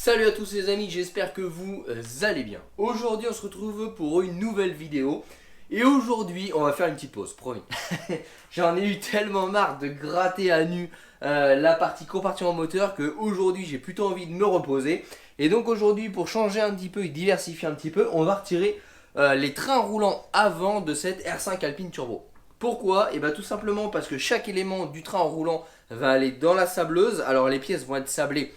Salut à tous les amis, j'espère que vous allez bien. Aujourd'hui on se retrouve pour une nouvelle vidéo. Et aujourd'hui on va faire une petite pause, promis. J'en ai eu tellement marre de gratter à nu la partie compartiment moteur que aujourd'hui j'ai plutôt envie de me reposer. Et donc aujourd'hui, pour changer un petit peu et diversifier un petit peu, on va retirer les trains roulants avant de cette R5 Alpine Turbo. Pourquoi? Et bien tout simplement parce que chaque élément du train roulant va aller dans la sableuse. Alors les pièces vont être sablées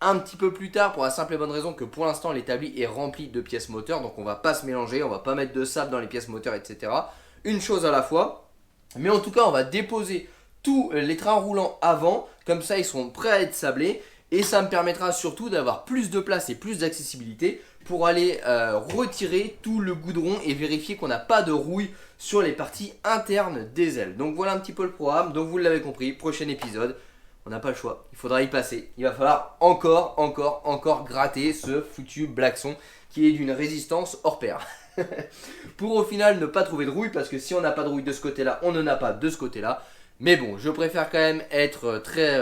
un petit peu plus tard pour la simple et bonne raison que pour l'instant l'établi est rempli de pièces moteurs. Donc on va pas se mélanger, on va pas mettre de sable dans les pièces moteurs, etc. Une chose à la fois. Mais en tout cas on va déposer tous les trains roulants avant. Comme ça ils seront prêts à être sablés. Et ça me permettra surtout d'avoir plus de place et plus d'accessibilité pour aller retirer tout le goudron et vérifier qu'on n'a pas de rouille sur les parties internes des ailes. Donc voilà un petit peu le programme. Donc vous l'avez compris, prochain épisode, on n'a pas le choix. Il faudra y passer. Il va falloir encore gratter ce foutu blackson qui est d'une résistance hors pair. Pour au final ne pas trouver de rouille, parce que si on n'a pas de rouille de ce côté-là, on n'en a pas de ce côté-là. Mais bon, je préfère quand même être très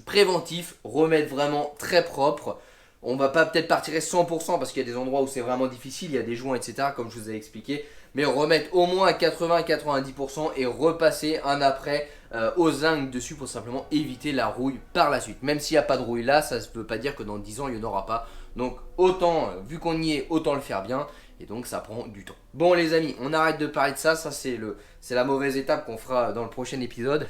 préventif, remettre vraiment très propre. On va pas peut-être partir 100% parce qu'il y a des endroits où c'est vraiment difficile, il y a des joints, etc. comme je vous ai expliqué. Mais remettre au moins à 80-90% et repasser un après au zinc dessus pour simplement éviter la rouille par la suite. Même s'il n'y a pas de rouille là, ça ne veut pas dire que dans 10 ans il n'y en aura pas. Donc autant, vu qu'on y est, autant le faire bien. Et donc ça prend du temps. Bon les amis, on arrête de parler de ça. Ça c'est la mauvaise étape qu'on fera dans le prochain épisode.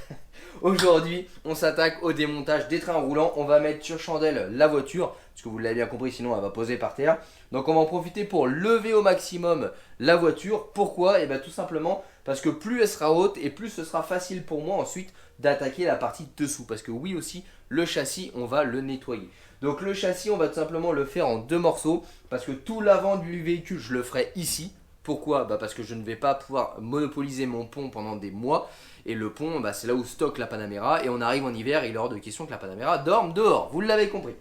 Aujourd'hui, on s'attaque au démontage des trains roulants. On va mettre sur chandelle la voiture, parce que vous l'avez bien compris, sinon elle va poser par terre. Donc on va en profiter pour lever au maximum la voiture. Pourquoi? Et bien tout simplement parce que plus elle sera haute et plus ce sera facile pour moi ensuite d'attaquer la partie dessous. Parce que oui aussi, le châssis, on va le nettoyer. Donc le châssis, on va tout simplement le faire en deux morceaux. Parce que tout l'avant du véhicule, je le ferai ici. Pourquoi? Parce que je ne vais pas pouvoir monopoliser mon pont pendant des mois. Et le pont, c'est là où stocke la Panamera. Et on arrive en hiver, il est hors de question que la Panamera dorme dehors. Vous l'avez compris.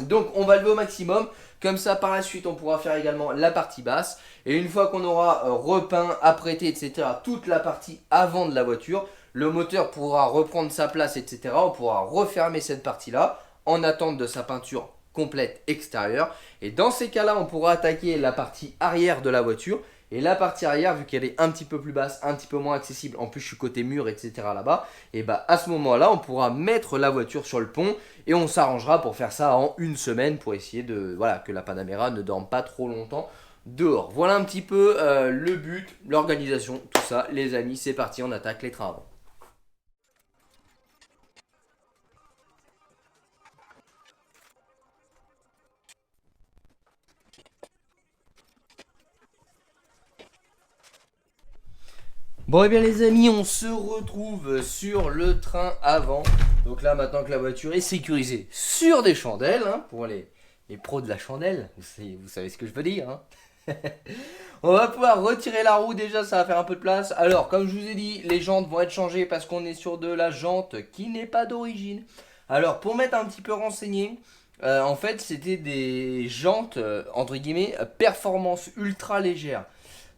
Donc on va lever au maximum. Comme ça, par la suite, on pourra faire également la partie basse. Et une fois qu'on aura repeint, apprêté, etc., toute la partie avant de la voiture, le moteur pourra reprendre sa place, etc. On pourra refermer cette partie-là en attente de sa peinture complète extérieure. Et dans ces cas-là, on pourra attaquer la partie arrière de la voiture. Et la partie arrière, vu qu'elle est un petit peu plus basse, un petit peu moins accessible, en plus je suis côté mur, etc. là-bas, et à ce moment-là, on pourra mettre la voiture sur le pont et on s'arrangera pour faire ça en une semaine pour essayer de, que la Panamera ne dorme pas trop longtemps dehors. Voilà un petit peu le but, l'organisation, tout ça. Les amis, c'est parti, on attaque les trains avant. Bon et bien les amis, on se retrouve sur le train avant. Donc là maintenant que la voiture est sécurisée sur des chandelles, pour les pros de la chandelle, vous savez ce que je veux dire. On va pouvoir retirer la roue, déjà ça va faire un peu de place. Alors comme je vous ai dit, les jantes vont être changées parce qu'on est sur de la jante qui n'est pas d'origine. Alors pour m'être un petit peu renseigné, en fait c'était des jantes entre guillemets performance ultra légère.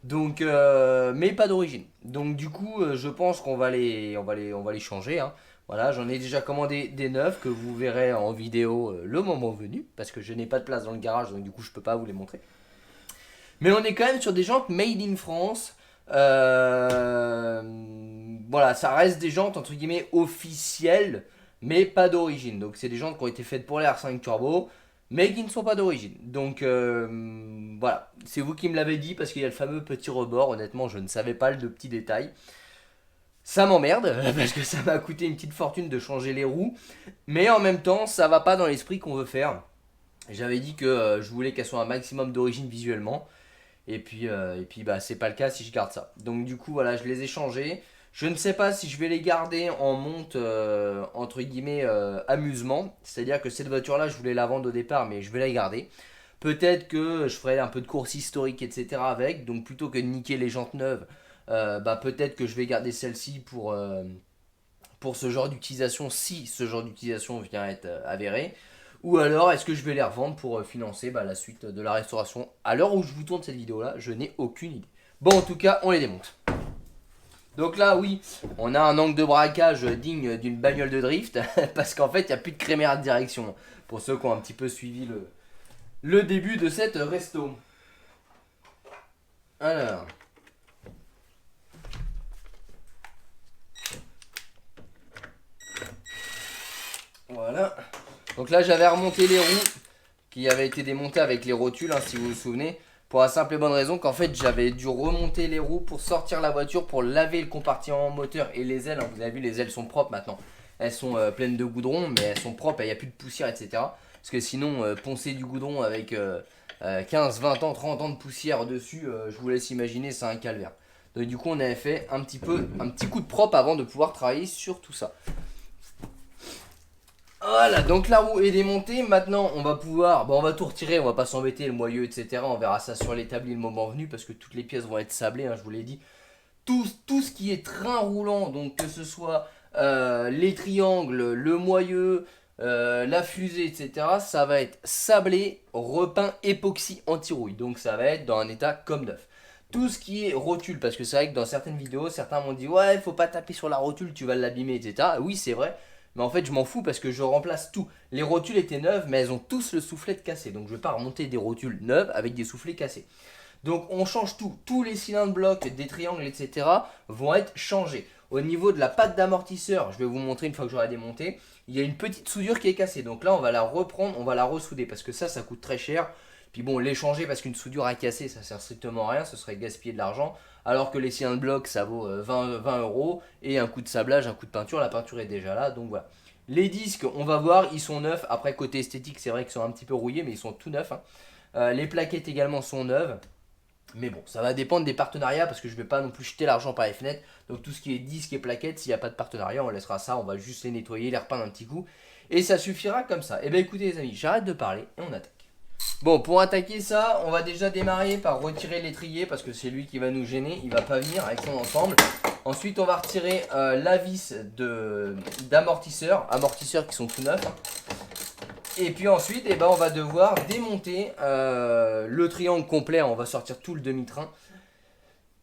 Donc, mais pas d'origine. Donc du coup, je pense qu'on va les changer. Voilà, j'en ai déjà commandé des neufs que vous verrez en vidéo le moment venu, parce que je n'ai pas de place dans le garage, donc du coup je peux pas vous les montrer. Mais on est quand même sur des jantes made in France. Voilà, ça reste des jantes entre guillemets officielles, mais pas d'origine. Donc c'est des jantes qui ont été faites pour les R5 Turbo, mais qui ne sont pas d'origine. Donc voilà, c'est vous qui me l'avez dit parce qu'il y a le fameux petit rebord. Honnêtement, je ne savais pas le petit détail. Ça m'emmerde parce que ça m'a coûté une petite fortune de changer les roues. Mais en même temps, ça va pas dans l'esprit qu'on veut faire. J'avais dit que je voulais qu'elles soient un maximum d'origine visuellement. Et puis c'est pas le cas si je garde ça. Donc du coup, voilà, je les ai changés. Je ne sais pas si je vais les garder en monte entre guillemets amusement. C'est-à-dire que cette voiture-là, je voulais la vendre au départ, mais je vais la garder. Peut-être que je ferai un peu de course historique, etc. avec. Donc plutôt que de niquer les jantes neuves, peut-être que je vais garder celle-ci pour ce genre d'utilisation, si ce genre d'utilisation vient être avéré. Ou alors est-ce que je vais les revendre pour financer la suite de la restauration. À l'heure où je vous tourne cette vidéo-là, je n'ai aucune idée. Bon, en tout cas, on les démonte. Donc là, oui, on a un angle de braquage digne d'une bagnole de drift, parce qu'en fait, il n'y a plus de crémaillère de direction. pour ceux qui ont un petit peu suivi le début de cette resto. Alors. Voilà. Donc là, j'avais remonté les roues qui avaient été démontées avec les rotules, hein, si vous vous souvenez. Pour la simple et bonne raison qu'en fait, j'avais dû remonter les roues pour sortir la voiture, pour laver le compartiment moteur et les ailes. Hein. Vous avez vu, les ailes sont propres maintenant. Elles sont pleines de goudron, mais elles sont propres, il n'y a plus de poussière, etc. Parce que sinon, poncer du goudron avec 15, 20 ans, 30 ans de poussière dessus, je vous laisse imaginer, c'est un calvaire. Donc du coup, on avait fait un petit coup de propre avant de pouvoir travailler sur tout ça. Voilà, donc la roue est démontée. Maintenant, on va pouvoir, on va tout retirer, on va pas s'embêter, le moyeu, etc. On verra ça sur l'établi le moment venu parce que toutes les pièces vont être sablées, hein, je vous l'ai dit. Tout ce qui est train roulant, donc que ce soit les triangles, le moyeu, la fusée, etc. Ça va être sablé, repeint, époxy, anti-rouille. Donc ça va être dans un état comme neuf. Tout ce qui est rotule, parce que c'est vrai que dans certaines vidéos, certains m'ont dit « Ouais, faut pas taper sur la rotule, tu vas l'abîmer, etc. » Oui, c'est vrai. Mais en fait, je m'en fous parce que je remplace tout. Les rotules étaient neuves, mais elles ont tous le soufflet cassé. Donc, je ne vais pas remonter des rotules neuves avec des soufflets cassés. Donc, on change tout. Tous les cylindres blocs, des triangles, etc. vont être changés. Au niveau de la patte d'amortisseur, je vais vous montrer une fois que j'aurai démonté. Il y a une petite soudure qui est cassée. Donc là, on va la reprendre, on va la ressouder parce que ça coûte très cher. Puis bon, l'échanger parce qu'une soudure a cassé, ça sert strictement à rien. Ce serait gaspiller de l'argent. Alors que les cylindres blocs, ça vaut 20 €. Et un coup de sablage, un coup de peinture, la peinture est déjà là. Donc voilà. Les disques, on va voir, ils sont neufs. Après, côté esthétique, c'est vrai qu'ils sont un petit peu rouillés, mais ils sont tout neufs. Hein. Les plaquettes également sont neuves. Mais bon, ça va dépendre des partenariats parce que je ne vais pas non plus jeter l'argent par les fenêtres. Donc tout ce qui est disques et plaquettes, s'il n'y a pas de partenariat, on laissera ça. On va juste les nettoyer, les repeindre un petit coup. Et ça suffira comme ça. Et bien écoutez les amis, j'arrête de parler et on attaque. Bon, pour attaquer ça, on va déjà démarrer par retirer l'étrier parce que c'est lui qui va nous gêner. Il va pas venir avec son ensemble. Ensuite, on va retirer la vis d'amortisseurs. Amortisseurs qui sont tout neufs. Hein. Et puis ensuite, on va devoir démonter le triangle complet. On va sortir tout le demi-train.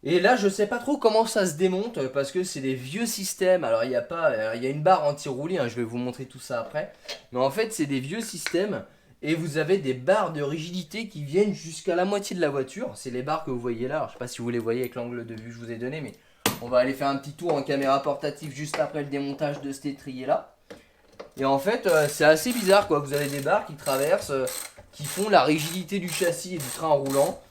Et là, je sais pas trop comment ça se démonte parce que c'est des vieux systèmes. Alors, il y a une barre anti-roulis. Hein, je vais vous montrer tout ça après. Mais en fait, c'est des vieux systèmes. Et vous avez des barres de rigidité qui viennent jusqu'à la moitié de la voiture. C'est les barres que vous voyez là. Alors, je ne sais pas si vous les voyez avec l'angle de vue que je vous ai donné. Mais on va aller faire un petit tour en caméra portative juste après le démontage de cet étrier là. Et en fait, c'est assez bizarre quoi. Vous avez des barres qui traversent, qui font la rigidité du châssis et du train roulant.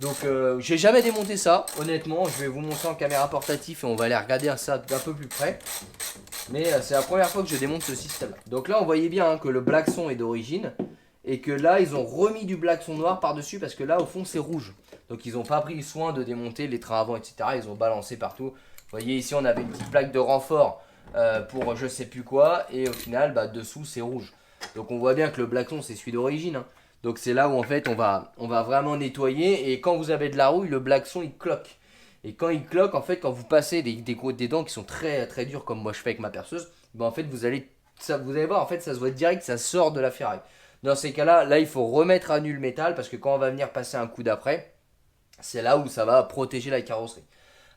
Donc j'ai jamais démonté ça, honnêtement. Je vais vous montrer en caméra portative et on va aller regarder ça d'un peu plus près. Mais c'est la première fois que je démonte ce système là. Donc là on voyait bien hein, que le blackson est d'origine. Et que là ils ont remis du blackson noir par dessus parce que là au fond c'est rouge. Donc ils n'ont pas pris soin de démonter les trains avant etc. Ils ont balancé partout. Vous voyez ici on avait une petite plaque de renfort pour je sais plus quoi. Et au final dessous c'est rouge. Donc on voit bien que le blackson c'est celui d'origine hein. Donc c'est là où en fait on va vraiment nettoyer. Et quand vous avez de la rouille le blackson il cloque. Et quand il cloque en fait quand vous passez des dents qui sont très très dures comme moi je fais avec ma perceuse. En fait vous allez voir en fait ça se voit direct ça sort de la ferraille. Dans ces cas-là, il faut remettre à nu le métal parce que quand on va venir passer un coup d'après, c'est là où ça va protéger la carrosserie.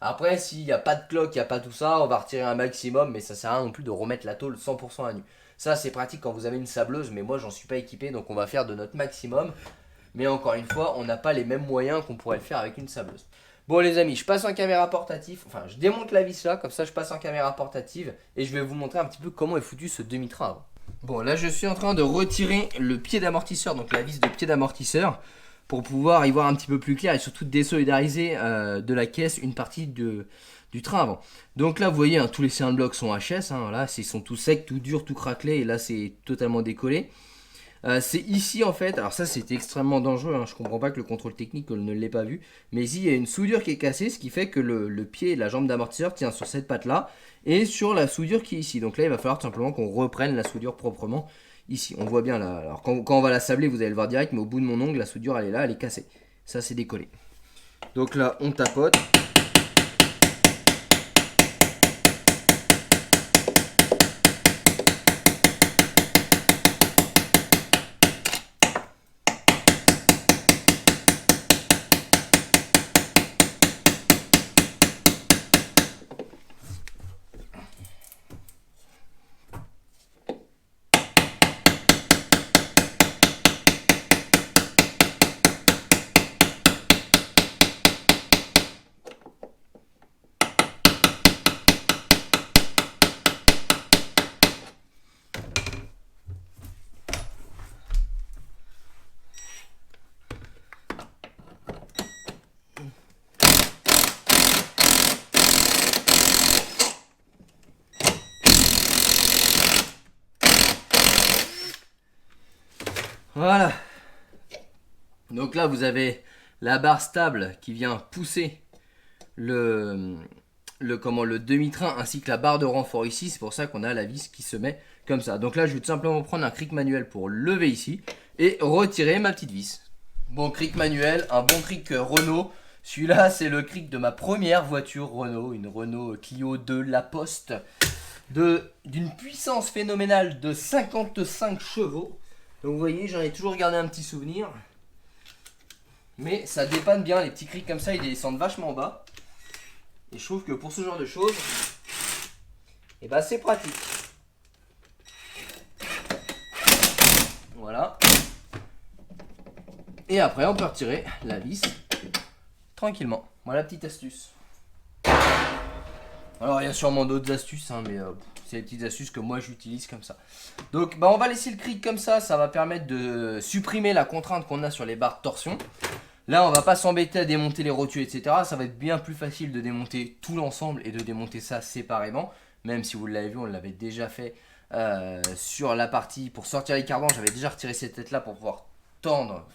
Après, s'il n'y a pas de cloque, il n'y a pas tout ça, on va retirer un maximum, mais ça ne sert à rien non plus de remettre la tôle 100% à nu. Ça, c'est pratique quand vous avez une sableuse, mais moi, j'en suis pas équipé, donc on va faire de notre maximum. Mais encore une fois, on n'a pas les mêmes moyens qu'on pourrait le faire avec une sableuse. Bon les amis, je passe en caméra portative, enfin je démonte la vis là, comme ça je passe en caméra portative et je vais vous montrer un petit peu comment est foutu ce demi-train avant. Bon là je suis en train de retirer le pied d'amortisseur, donc la vis de pied d'amortisseur pour pouvoir y voir un petit peu plus clair et surtout désolidariser de la caisse une partie du train avant. Donc là vous voyez hein, tous les cylindres blocs sont HS, hein, là ils sont tout secs, tout durs, tout craquelés et là c'est totalement décollé. C'est ici en fait, alors ça c'était extrêmement dangereux, hein, je comprends pas que le contrôle technique ne l'ait pas vu, mais ici il y a une soudure qui est cassée, ce qui fait que le pied et la jambe d'amortisseur tient sur cette patte là et sur la soudure qui est ici. Donc là il va falloir tout simplement qu'on reprenne la soudure proprement ici. On voit bien là, alors quand on va la sabler vous allez le voir direct, mais au bout de mon ongle la soudure elle est là, elle est cassée. Ça c'est décollé. Donc là on tapote. Voilà. Donc là vous avez la barre stable qui vient pousser le demi-train ainsi que la barre de renfort ici. C'est pour ça qu'on a la vis qui se met comme ça. Donc là je vais tout simplement prendre un cric manuel pour lever ici et retirer ma petite vis. Bon cric manuel, un bon cric Renault. Celui-là c'est le cric de ma première voiture Renault, une Renault Clio 2 La Poste d'une puissance phénoménale de 55 chevaux. Donc vous voyez, j'en ai toujours gardé un petit souvenir. Mais ça dépanne bien, les petits crics comme ça, ils descendent vachement bas. Et je trouve que pour ce genre de choses, et ben c'est pratique. Voilà. Et après on peut retirer la vis tranquillement. Voilà la petite astuce. Alors il y a sûrement d'autres astuces, hein, mais c'est les petites astuces que moi j'utilise comme ça. Donc bah, on va laisser le cric comme ça va permettre de supprimer la contrainte qu'on a sur les barres de torsion. Là on va pas s'embêter à démonter les rotules etc. Ça va être bien plus facile de démonter tout l'ensemble et de démonter ça séparément. Même si vous l'avez vu, on l'avait déjà fait sur la partie pour sortir les cardans. J'avais déjà retiré cette tête là pour pouvoir tordre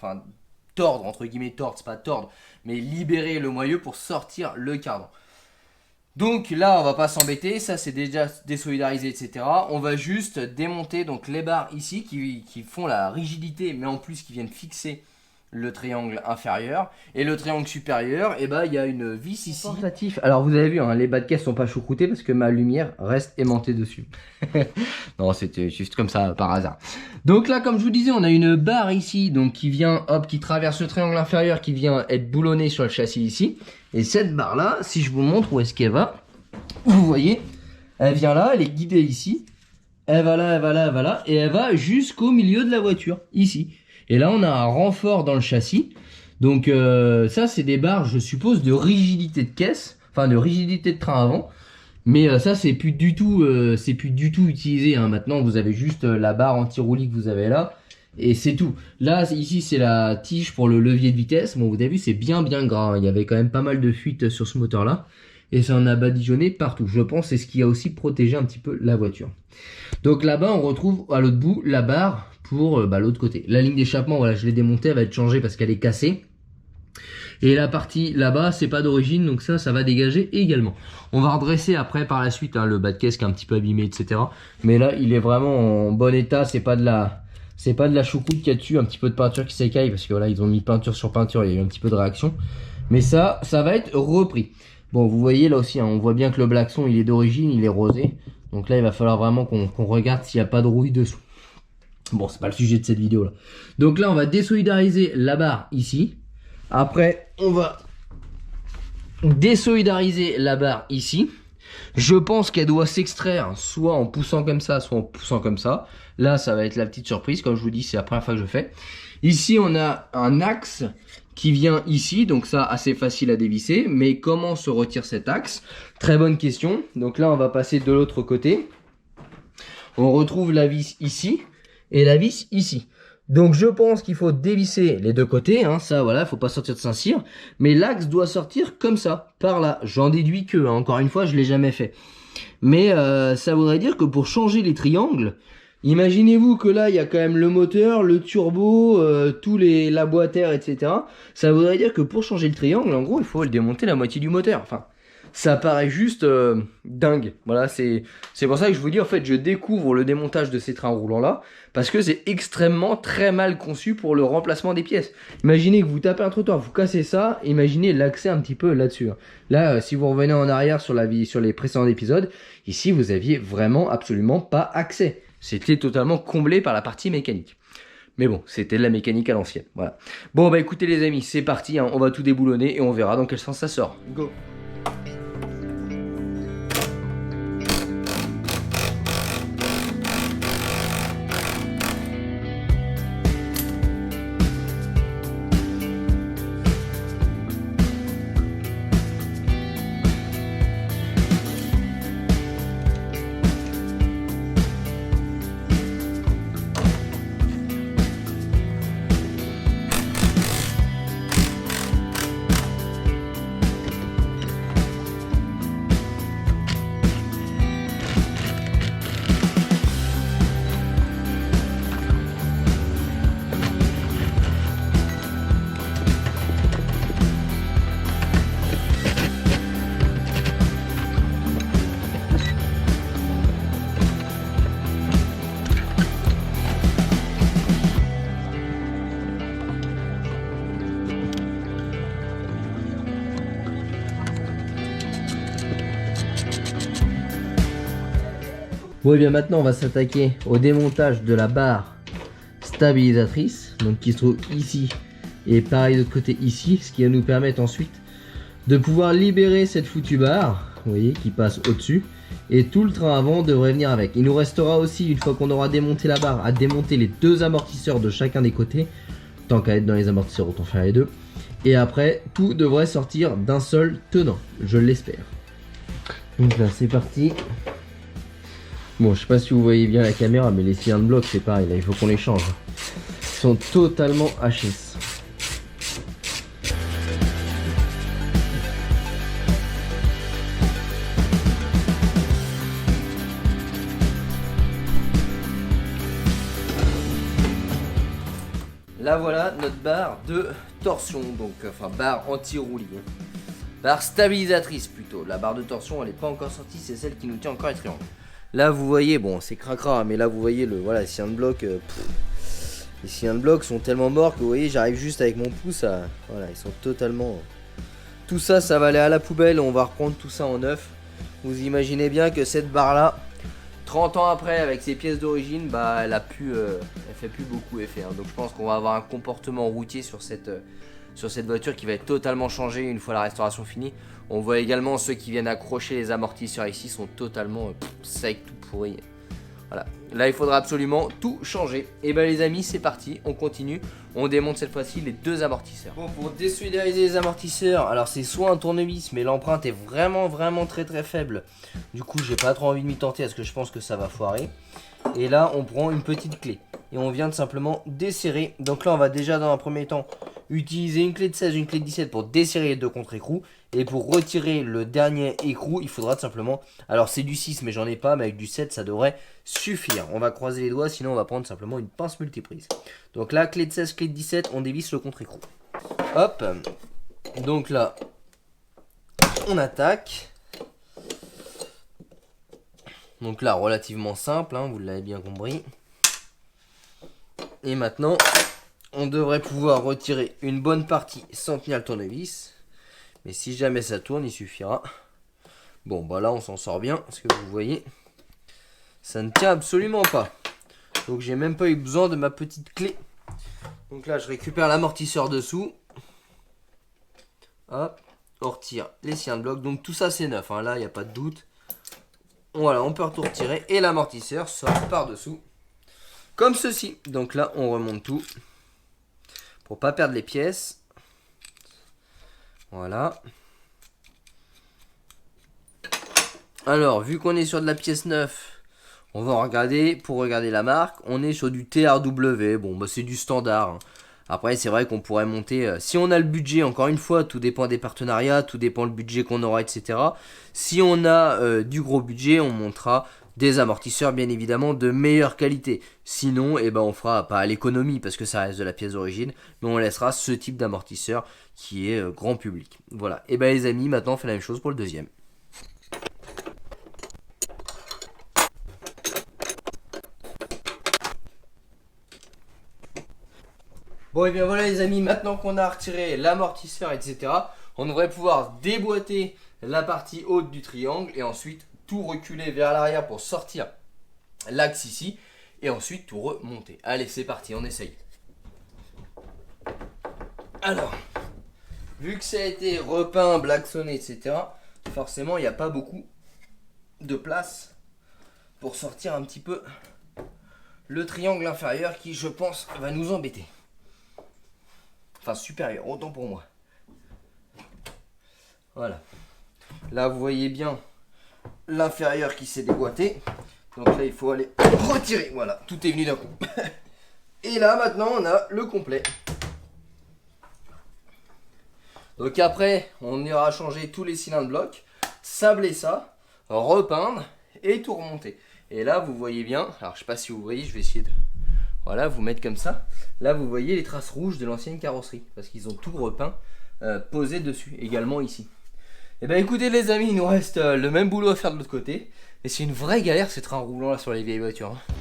entre guillemets, tordre, c'est pas tordre, mais libérer le moyeu pour sortir le cardan. Donc là on va pas s'embêter, ça c'est déjà désolidarisé etc. On va juste démonter donc les barres ici qui font la rigidité mais en plus qui viennent fixer le triangle inférieur et le triangle supérieur, et bah il y a une vis ici. Portatif. Alors vous avez vu hein, les bas de caisse sont pas choucroutés parce que ma lumière reste aimantée dessus. Non c'était juste comme ça par hasard. Donc là comme je vous disais on a une barre ici donc qui vient qui traverse le triangle inférieur qui vient être boulonnée sur le châssis ici. Et cette barre là si je vous montre où est-ce qu'elle va, vous voyez elle vient là, elle est guidée ici, elle va là, elle va là, elle va là et elle va jusqu'au milieu de la voiture ici. Et là on a un renfort dans le châssis. Donc ça c'est des barres je suppose de rigidité de caisse, enfin de rigidité de train avant. Mais ça c'est plus du tout utilisé hein. Maintenant vous avez juste la barre anti-roulis que vous avez là. Et c'est tout. Là ici c'est la tige pour le levier de vitesse. Bon vous avez vu c'est bien gras hein. Il y avait quand même pas mal de fuites sur ce moteur là. Et ça en a badigeonné partout. Je pense c'est ce qui a aussi protégé un petit peu la voiture. Donc là-bas on retrouve à l'autre bout la barre pour l'autre côté. La ligne d'échappement, voilà, je l'ai démontée, elle va être changée parce qu'elle est cassée. Et la partie là-bas, c'est pas d'origine, donc ça va dégager également. On va redresser après par la suite hein, le bas de caisse qui est un petit peu abîmé, etc. Mais là, il est vraiment en bon état. C'est pas de la choucroute qu'il y a dessus, un petit peu de peinture qui s'écaille parce que voilà, ils ont mis peinture sur peinture, il y a eu un petit peu de réaction. Mais ça va être repris. Bon, vous voyez là aussi, hein, on voit bien que le blackson, il est d'origine, il est rosé. Donc là, il va falloir vraiment qu'on regarde s'il n'y a pas de rouille dessous. Bon, c'est pas le sujet de cette vidéo là. Donc là, on va désolidariser la barre ici. Après, on va désolidariser la barre ici. Je pense qu'elle doit s'extraire soit en poussant comme ça, soit en poussant comme ça. Là, ça va être la petite surprise. Comme je vous dis, c'est la première fois que je fais. Ici, on a un axe qui vient ici. Donc ça, assez facile à dévisser. Mais comment se retire cet axe? Très bonne question. Donc là, on va passer de l'autre côté. On retrouve la vis ici. Et la vis ici. Donc je pense qu'il faut dévisser les deux côtés, hein, ça voilà, il faut pas sortir de Saint-Cyr, mais l'axe doit sortir comme ça, par là. J'en déduis que, hein, encore une fois, je l'ai jamais fait. Mais ça voudrait dire que pour changer les triangles, imaginez-vous que là il y a quand même le moteur, le turbo, la boîte air, etc. Ça voudrait dire que pour changer le triangle, en gros, il faut le démonter la moitié du moteur. Enfin, ça paraît juste dingue. Voilà, c'est pour ça que je vous dis, en fait, je découvre le démontage de ces trains roulants là, parce que c'est extrêmement très mal conçu pour le remplacement des pièces. Imaginez que vous tapez un trottoir, vous cassez ça, imaginez l'accès un petit peu là-dessus. Là, si vous revenez en arrière sur les précédents épisodes, ici vous aviez vraiment absolument pas accès. C'était totalement comblé par la partie mécanique. Mais bon, c'était de la mécanique à l'ancienne. Voilà. Bon bah écoutez les amis, c'est parti, hein, on va tout déboulonner et on verra dans quel sens ça sort. Go! Bon et bien maintenant on va s'attaquer au démontage de la barre stabilisatrice, donc qui se trouve ici et pareil de l'autre côté ici, ce qui va nous permettre ensuite de pouvoir libérer cette foutue barre, vous voyez, qui passe au-dessus, et tout le train avant devrait venir avec. Il nous restera aussi, une fois qu'on aura démonté la barre, à démonter les deux amortisseurs de chacun des côtés, tant qu'à être dans les amortisseurs autant faire les deux, et après tout devrait sortir d'un seul tenant, je l'espère. Donc là c'est parti. Bon, je sais pas si vous voyez bien la caméra, mais les cylindres blocs c'est pareil, là il faut qu'on les change. Ils sont totalement HS. Là voilà notre barre de torsion, donc enfin barre anti-roulis. Barre stabilisatrice plutôt. La barre de torsion elle n'est pas encore sortie, c'est celle qui nous tient encore les triangles. Là vous voyez, bon c'est cracra, mais là vous voyez le voilà, les cylindres blocs. Les cylindres blocs sont tellement morts que vous voyez, j'arrive juste avec mon pouce à. Voilà, ils sont totalement. Tout ça, ça va aller à la poubelle, on va reprendre tout ça en neuf. Vous imaginez bien que cette barre là, 30 ans après, avec ses pièces d'origine, bah elle fait plus beaucoup effet. Hein. Donc je pense qu'on va avoir un comportement routier sur cette voiture qui va être totalement changé une fois la restauration finie. On voit également ceux qui viennent accrocher les amortisseurs ici sont totalement secs, tout pourris. Voilà, là il faudra absolument tout changer. Et ben les amis, c'est parti, on continue. On démonte cette fois-ci les deux amortisseurs. Bon, pour désolidariser les amortisseurs, alors c'est soit un tournevis, mais l'empreinte est vraiment très faible. Du coup, j'ai pas trop envie de m'y tenter parce que je pense que ça va foirer. Et là, on prend une petite clé et on vient de simplement desserrer. Donc là, on va déjà dans un premier temps utiliser une clé de 16, une clé de 17 pour desserrer les deux contre-écrous. Et pour retirer le dernier écrou, il faudra tout simplement... Alors c'est du 6, mais j'en ai pas, mais avec du 7, ça devrait suffire. On va croiser les doigts, sinon on va prendre simplement une pince multiprise. Donc là, clé de 16, clé de 17, on dévisse le contre-écrou. Hop. Donc là, on attaque. Donc là, relativement simple, hein, vous l'avez bien compris. Et maintenant, on devrait pouvoir retirer une bonne partie sans tenir le tournevis. Mais si jamais ça tourne, il suffira. Bon, bah là, on s'en sort bien. Parce que vous voyez, ça ne tient absolument pas. Donc, j'ai même pas eu besoin de ma petite clé. Donc là, je récupère l'amortisseur dessous. Hop, on retire les cylindres blocs. Donc, tout ça, c'est neuf. Hein. Là, il n'y a pas de doute. Voilà, on peut tout retirer. Et l'amortisseur sort par-dessous. Comme ceci. Donc là, on remonte tout. Pour pas perdre les pièces. Voilà. Alors, vu qu'on est sur de la pièce neuve, on va regarder, pour regarder la marque, on est sur du TRW. Bon, bah c'est du standard. Hein. Après, c'est vrai qu'on pourrait monter, si on a le budget, encore une fois, tout dépend des partenariats, tout dépend le budget qu'on aura, etc. Si on a du gros budget, on montera des amortisseurs, bien évidemment, de meilleure qualité. Sinon, eh ben, on fera pas à l'économie, parce que ça reste de la pièce d'origine, mais on laissera ce type d'amortisseur qui est grand public. Voilà. Et ben les amis, maintenant, on fait la même chose pour le deuxième. Bon et bien voilà les amis, maintenant qu'on a retiré l'amortisseur etc, on devrait pouvoir déboîter la partie haute du triangle et ensuite tout reculer vers l'arrière pour sortir l'axe ici et ensuite tout remonter. Allez c'est parti, on essaye. Alors, vu que ça a été repeint, blacksonné etc, forcément il n'y a pas beaucoup de place pour sortir un petit peu le triangle inférieur qui je pense va nous embêter. Enfin supérieur, autant pour moi. Voilà. Là vous voyez bien l'inférieur qui s'est déboîté. Donc là il faut aller retirer. Voilà, tout est venu d'un coup. Et là maintenant on a le complet. Donc après on ira changer tous les cylindres blocs, sabler ça, repeindre et tout remonter. Et là vous voyez bien, alors je sais pas si vous voyez, je vais essayer de... Voilà, vous mettre comme ça. Là, vous voyez les traces rouges de l'ancienne carrosserie. Parce qu'ils ont tout repeint, posé dessus. Également ici. Et ben écoutez les amis, il nous reste le même boulot à faire de l'autre côté. Et c'est une vraie galère ces trains roulants là sur les vieilles voitures. Hein.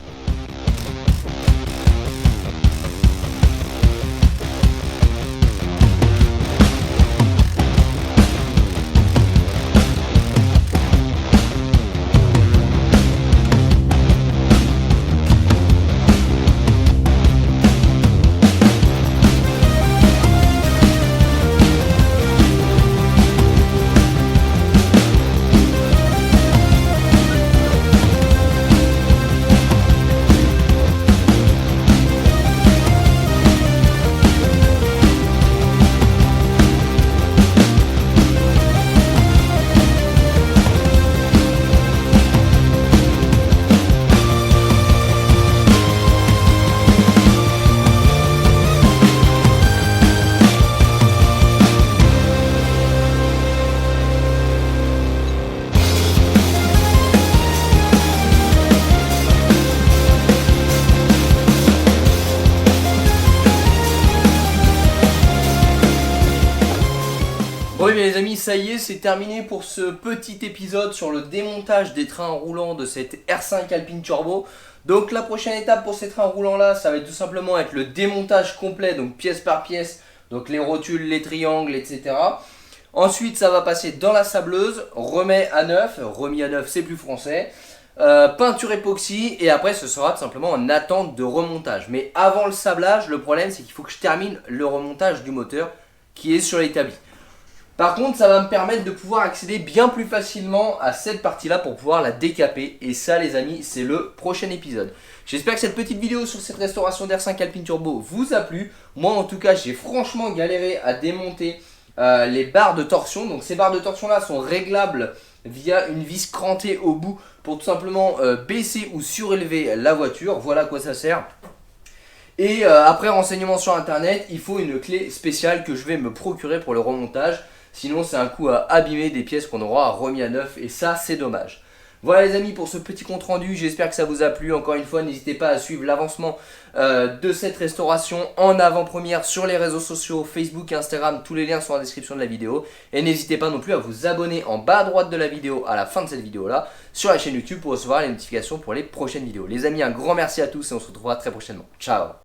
Oui mais les amis, ça y est, c'est terminé pour ce petit épisode sur le démontage des trains roulants de cette R5 Alpine Turbo. Donc la prochaine étape pour ces trains roulants là, ça va être tout simplement être le démontage complet, donc pièce par pièce, donc les rotules, les triangles, etc. Ensuite ça va passer dans la sableuse, remis à neuf c'est plus français, peinture époxy, et après ce sera tout simplement en attente de remontage. Mais avant le sablage, le problème c'est qu'il faut que je termine le remontage du moteur qui est sur l'établi. Par contre, ça va me permettre de pouvoir accéder bien plus facilement à cette partie-là pour pouvoir la décaper. Et ça, les amis, c'est le prochain épisode. J'espère que cette petite vidéo sur cette restauration d'R5 Alpine Turbo vous a plu. Moi, en tout cas, j'ai franchement galéré à démonter les barres de torsion. Donc, ces barres de torsion-là sont réglables via une vis crantée au bout pour tout simplement baisser ou surélever la voiture. Voilà à quoi ça sert. Et après renseignement sur internet, il faut une clé spéciale que je vais me procurer pour le remontage. Sinon c'est un coup à abîmer des pièces qu'on aura remis à neuf et ça c'est dommage. Voilà les amis pour ce petit compte rendu, j'espère que ça vous a plu. Encore une fois, n'hésitez pas à suivre l'avancement de cette restauration en avant-première sur les réseaux sociaux, Facebook et Instagram. Tous les liens sont en description de la vidéo. Et n'hésitez pas non plus à vous abonner en bas à droite de la vidéo à la fin de cette vidéo là sur la chaîne YouTube pour recevoir les notifications pour les prochaines vidéos. Les amis, un grand merci à tous et on se retrouvera très prochainement. Ciao.